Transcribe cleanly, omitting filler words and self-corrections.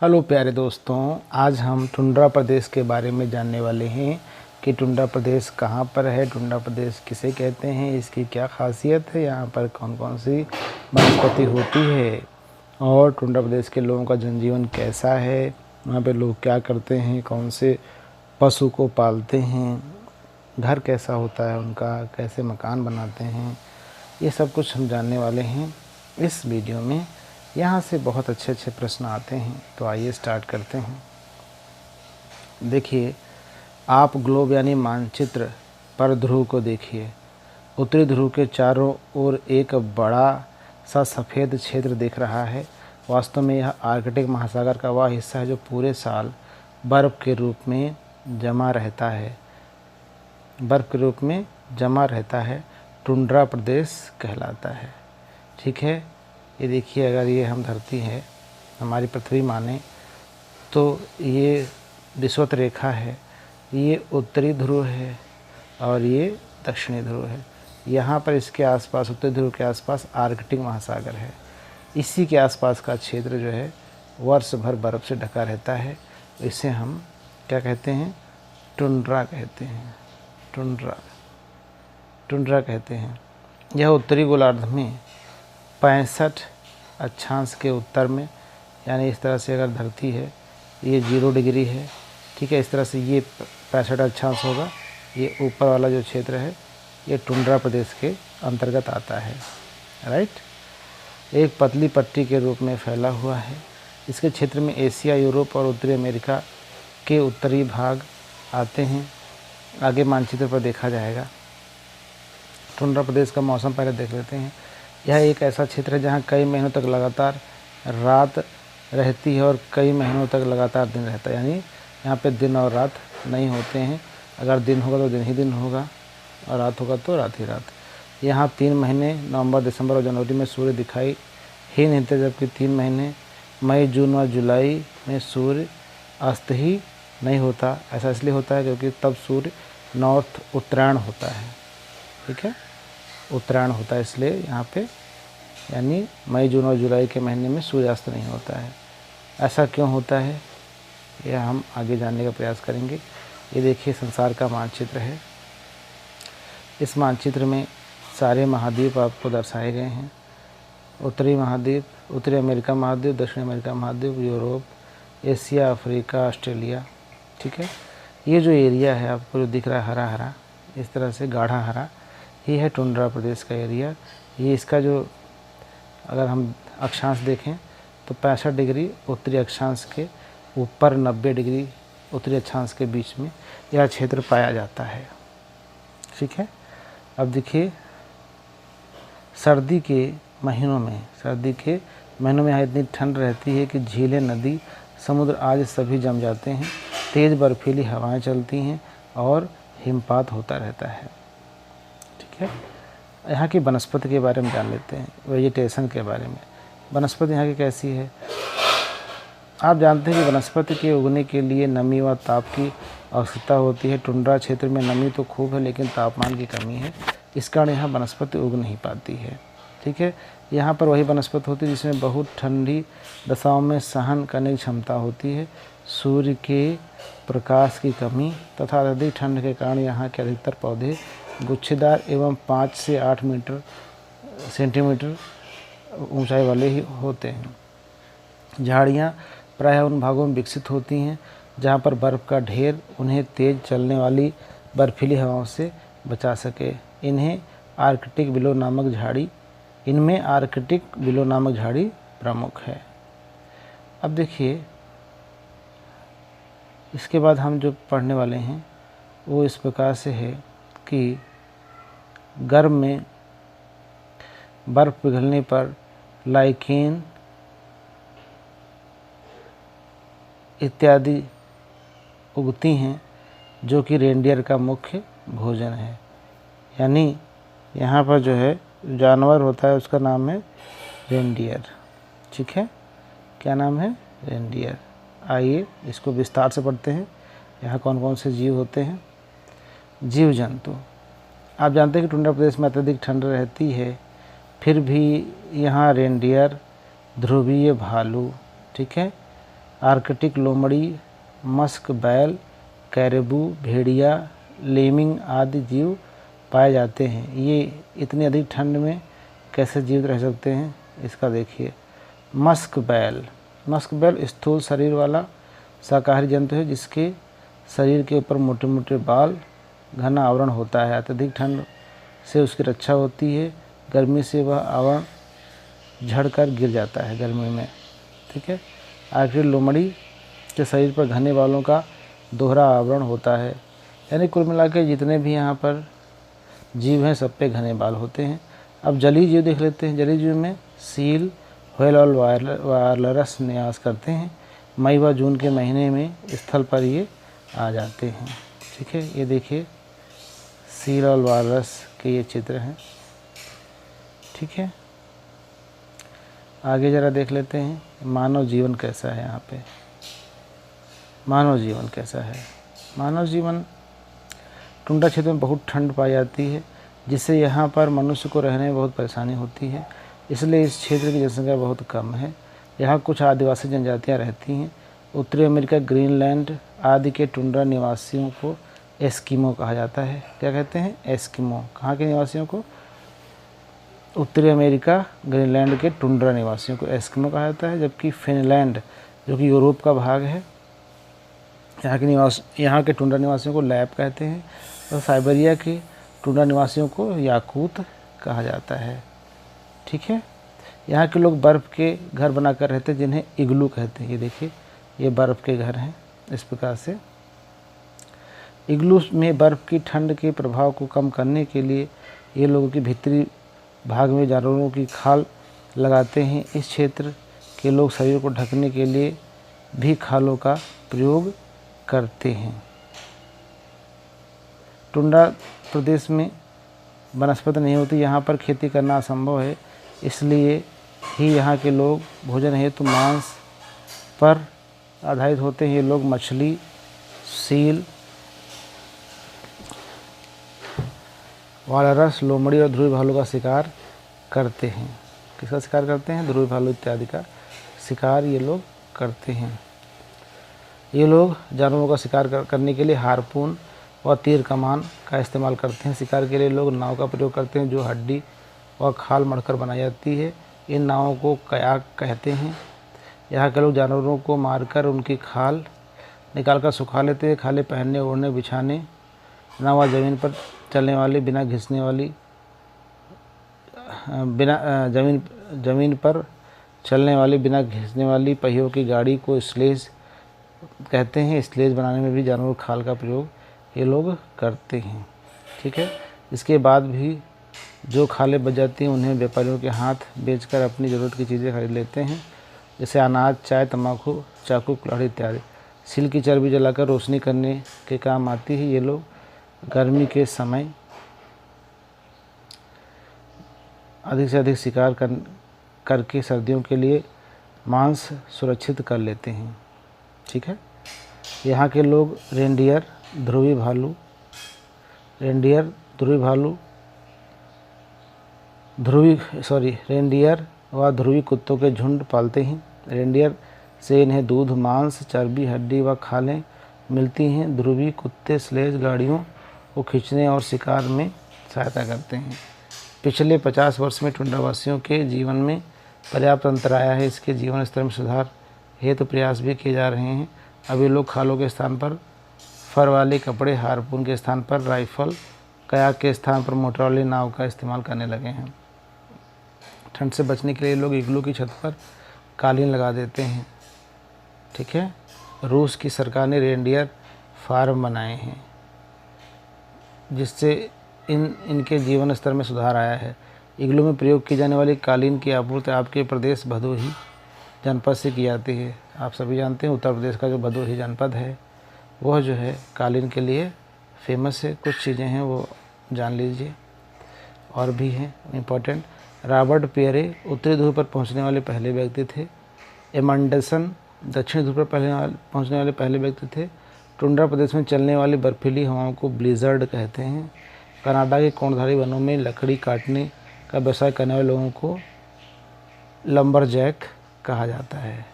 Hello प्यारे दोस्तों, आज हम टुंड्रा प्रदेश के बारे में जानने वाले हैं कि टुंड्रा प्रदेश कहाँ पर है, टुंड्रा प्रदेश किसे कहते हैं, इसकी क्या खासियत है, यहाँ पर कौन कौन सी वनस्पति होती है और टुंड्रा प्रदेश के लोगों का जनजीवन कैसा है, वहाँ पे लोग क्या करते हैं, कौन से पशु को पालते हैं, घर कैसा होता है उनका, कैसे मकान बनाते हैं, ये सब कुछ हम जानने वाले हैं इस वीडियो में। यहाँ से बहुत अच्छे अच्छे प्रश्न आते हैं, तो आइए स्टार्ट करते हैं। देखिए, आप ग्लोब यानी मानचित्र पर ध्रुव को देखिए। उत्तरी ध्रुव के चारों ओर एक बड़ा सा सफ़ेद क्षेत्र दिख रहा है। वास्तव में यह आर्कटिक महासागर का वह हिस्सा है जो पूरे साल बर्फ़ के रूप में जमा रहता है। बर्फ़ के रूप में जमा रहता है, टुंड्रा प्रदेश कहलाता है। ठीक है, ये देखिए, अगर ये हम धरती है, हमारी पृथ्वी माने तो ये विषुवत रेखा है, ये उत्तरी ध्रुव है और ये दक्षिणी ध्रुव है। यहाँ पर इसके आसपास, उत्तरी ध्रुव के आसपास आर्कटिक महासागर है। इसी के आसपास का क्षेत्र जो है वर्ष भर बर्फ़ से ढका रहता है। इसे हम क्या कहते हैं? टुंड्रा कहते हैं। टुंड्रा कहते हैं। यह उत्तरी गोलार्ध में 65 अक्षांश के उत्तर में, यानी इस तरह से अगर धरती है, ये 0 डिग्री है, ठीक है, इस तरह से ये 65 अक्षांश होगा। ये ऊपर वाला जो क्षेत्र है ये टुंड्रा प्रदेश के अंतर्गत आता है। राइट, एक पतली पट्टी के रूप में फैला हुआ है। इसके क्षेत्र में एशिया, यूरोप और उत्तरी अमेरिका के उत्तरी भाग आते हैं। आगे मानचित्र पर देखा जाएगा। टुंड्रा प्रदेश का मौसम पहले देख लेते हैं। यह एक ऐसा क्षेत्र है जहाँ कई महीनों तक लगातार रात रहती है और कई महीनों तक लगातार दिन रहता है, यानी यहाँ पे दिन और रात नहीं होते हैं। अगर दिन होगा तो दिन ही दिन होगा और रात होगा तो रात ही रात। यहाँ 3 महीने नवंबर, दिसंबर और जनवरी में सूर्य दिखाई ही नहीं देते, जबकि 3 महीने मई, जून और जुलाई में सूर्य अस्त ही नहीं होता। ऐसा इसलिए होता है क्योंकि तब सूर्य नॉर्थ उत्तरायण होता है। ठीक है, उत्तरायण होता है, इसलिए यहाँ पे यानी मई, जून और जुलाई के महीने में सूर्यास्त नहीं होता है। ऐसा क्यों होता है, यह हम आगे जानने का प्रयास करेंगे। ये देखिए, संसार का मानचित्र है। इस मानचित्र में सारे महाद्वीप आपको दर्शाए गए हैं। उत्तरी महाद्वीप, उत्तरी अमेरिका महाद्वीप, दक्षिण अमेरिका महाद्वीप, यूरोप, एशिया, अफ्रीका, ऑस्ट्रेलिया। ठीक है, ये जो एरिया है आपको जो दिख रहा है हरा हरा, इस तरह से गाढ़ा हरा, ये है टुंड्रा प्रदेश का एरिया। ये इसका जो अगर हम अक्षांश देखें तो 65 डिग्री उत्तरी अक्षांश के ऊपर, 90 डिग्री उत्तरी अक्षांश के बीच में यह क्षेत्र पाया जाता है। ठीक है, अब देखिए, सर्दी के महीनों में यहाँ इतनी ठंड रहती है कि झीलें, नदी, समुद्र आदि सभी जम जाते हैं। तेज़ बर्फीली हवाएं चलती हैं और हिमपात होता रहता है। ठीक है, यहाँ की वनस्पति के बारे में जान लेते हैं, वेजिटेशन के बारे में। वनस्पति यहाँ की कैसी है? आप जानते हैं कि वनस्पति के उगने के लिए नमी व ताप की आवश्यकता होती है। टुंड्रा क्षेत्र में नमी तो खूब है, लेकिन तापमान की कमी है। इस कारण यहाँ वनस्पति उग नहीं पाती है। ठीक है, यहाँ पर वही वनस्पति होती है जिसमें बहुत ठंडी दशाओं में सहन करने की क्षमता होती है। सूर्य के प्रकाश की कमी तथा अधिक ठंड के कारण यहाँ के अधिकतर पौधे गुच्छेदार एवं 5 से 8 सेंटीमीटर ऊंचाई वाले ही होते हैं। झाड़ियाँ प्रायः उन भागों में विकसित होती हैं जहाँ पर बर्फ़ का ढेर उन्हें तेज़ चलने वाली बर्फीली हवाओं से बचा सके। इनमें आर्कटिक विलो नामक झाड़ी प्रमुख है। अब देखिए, इसके बाद हम जो पढ़ने वाले हैं वो इस प्रकार से है कि गर्म में बर्फ़ पिघलने पर लाइकेन इत्यादि उगती हैं, जो कि रेनडियर का मुख्य भोजन है। यानी यहाँ पर जो है जानवर होता है उसका नाम है रेनडियर। ठीक है, क्या नाम है? रेनडियर। आइए इसको विस्तार से पढ़ते हैं। यहाँ कौन कौन से जीव होते हैं? जीव जंतु। आप जानते हैं कि टुंड्रा प्रदेश में अत्यधिक ठंड रहती है, फिर भी यहाँ रेनडियर, ध्रुवीय भालू, ठीक है, आर्कटिक लोमड़ी, मस्क बैल, कैरेबू, भेड़िया, लेमिंग आदि जीव पाए जाते हैं। ये इतनी अधिक ठंड में कैसे जीवित रह सकते हैं, इसका देखिए। मस्क बैल स्थूल शरीर वाला शाकाहारी जंतु है जिसके शरीर के ऊपर मोटे मोटे बाल, घना आवरण होता है। अत्यधिक ठंड से उसकी रक्षा होती है। गर्मी से वह आवरण झड़कर गिर जाता है गर्मी में, ठीक है। आखिर लोमड़ी के शरीर पर घने बालों का दोहरा आवरण होता है। यानी कुल मिला के जितने भी यहाँ पर जीव हैं सब पे घने बाल होते हैं। अब जलीय जीव देख लेते हैं। जलीय जीव में सील, व्हेल और वालरस निवास करते हैं। मई व जून के महीने में स्थल पर ये आ जाते हैं, ठीक है। ये देखिए सील और वालरस के ये चित्र हैं, ठीक है। आगे ज़रा देख लेते हैं मानव जीवन कैसा है। यहाँ पे मानव जीवन कैसा है। मानव जीवन टुंड्रा क्षेत्र में बहुत ठंड पाई जाती है, जिससे यहाँ पर मनुष्य को रहने में बहुत परेशानी होती है। इसलिए इस क्षेत्र की जनसंख्या बहुत कम है। यहाँ कुछ आदिवासी जनजातियाँ रहती हैं। उत्तरी अमेरिका, ग्रीनलैंड आदि के टुंड्रा निवासियों को एस्किमो कहा जाता है। क्या कहते हैं? एस्किमो। कहाँ के निवासियों को? उत्तरी अमेरिका, ग्रीनलैंड के टुंड्रा निवासियों को एस्किमो कहा जाता है। जबकि फिनलैंड जो कि यूरोप का भाग है, यहाँ के टुंड्रा निवासियों को लैप कहते हैं। और साइबेरिया के टुंड्रा निवासियों को याकूत कहा जाता है, ठीक है। यहाँ के लोग बर्फ़ के घर बनाकर रहते हैं जिन्हें इग्लू कहते हैं। ये देखिए ये बर्फ़ के घर हैं। इस प्रकार से इग्लू में बर्फ़ की ठंड के प्रभाव को कम करने के लिए ये लोगों की भीतरी भाग में जानवरों की खाल लगाते हैं। इस क्षेत्र के लोग शरीर को ढकने के लिए भी खालों का प्रयोग करते हैं। टुंड्रा प्रदेश में वनस्पति नहीं होती, यहाँ पर खेती करना असंभव है। इसलिए ही यहाँ के लोग भोजन हेतु मांस पर आधारित होते हैं। ये लोग मछली, सील, वालरस, लोमड़ी और ध्रुवी भालू का शिकार करते हैं। किसका शिकार करते हैं? ध्रुवी भालू इत्यादि का शिकार ये लोग करते हैं। ये लोग जानवरों का शिकार करने के लिए हार्पून व तीर कमान का इस्तेमाल करते हैं। शिकार के लिए लोग नाव का प्रयोग करते हैं जो हड्डी और खाल मढ़कर बनाई जाती है। इन नावों को कयाक कहते हैं। यहाँ के लोग जानवरों को मारकर उनकी खाल निकालकर सुखा लेते हैं। खाले पहनने, ओढ़ने, बिछाने, नाव ज़मीन पर चलने वाली ज़मीन पर चलने वाली बिना घिसने वाली पहियों की गाड़ी को स्लेज कहते हैं। स्लेज बनाने में भी जानवर खाल का प्रयोग ये लोग करते हैं, ठीक है। इसके बाद भी जो खालें बच जाती हैं उन्हें व्यापारियों के हाथ बेचकर अपनी ज़रूरत की चीज़ें खरीद लेते हैं, जैसे अनाज, चाय, तंबाकू, चाकू, कुल्हाड़ी इत्यादि। सील की चर्बी जलाकर रोशनी करने के काम आती है। ये लोग गर्मी के समय अधिक से अधिक शिकार करके सर्दियों के लिए मांस सुरक्षित कर लेते हैं, ठीक है। यहाँ के लोग रेंडियर व ध्रुवी कुत्तों के झुंड पालते हैं। रेंडियर से इन्हें दूध, मांस, चर्बी, हड्डी व खालें मिलती हैं। ध्रुवी कुत्ते स्लेज गाड़ियों को खींचने और शिकार में सहायता करते हैं। पिछले 50 वर्ष में टुंड्रावासियों के जीवन में पर्याप्त अंतर आया है। इसके जीवन स्तर में सुधार हेतु प्रयास भी किए जा रहे हैं। अभी लोग खालों के स्थान पर फर वाले कपड़े, हार्पून के स्थान पर राइफल, कयाक के स्थान पर मोटर वाली नाव का इस्तेमाल करने लगे हैं। ठंड से बचने के लिए लोग इग्लू की छत पर कालीन लगा देते हैं, ठीक है। रूस की सरकार ने रेंडियर फार्म बनाए हैं जिससे इनके जीवन स्तर में सुधार आया है। इग्लू में प्रयोग की जाने वाली कालीन की आपूर्ति आपके प्रदेश भदोही जनपद से की जाती है। आप सभी जानते हैं उत्तर प्रदेश का जो भदोही जनपद है वह जो है कालीन के लिए फेमस है। कुछ चीज़ें हैं वो जान लीजिए, और भी हैं इम्पोर्टेंट। रॉबर्ट पियरे उत्तरी ध्रुव पर पहुंचने वाले पहले व्यक्ति थे। एमंडसन दक्षिण ध्रुव पर पहुंचने वाले पहले व्यक्ति थे। टुंड्रा प्रदेश में चलने वाली बर्फीली हवाओं को ब्लिज़र्ड कहते हैं। कनाडा के कोणधारी वनों में लकड़ी काटने का व्यवसाय करने वाले लोगों को लंबरजैक कहा जाता है।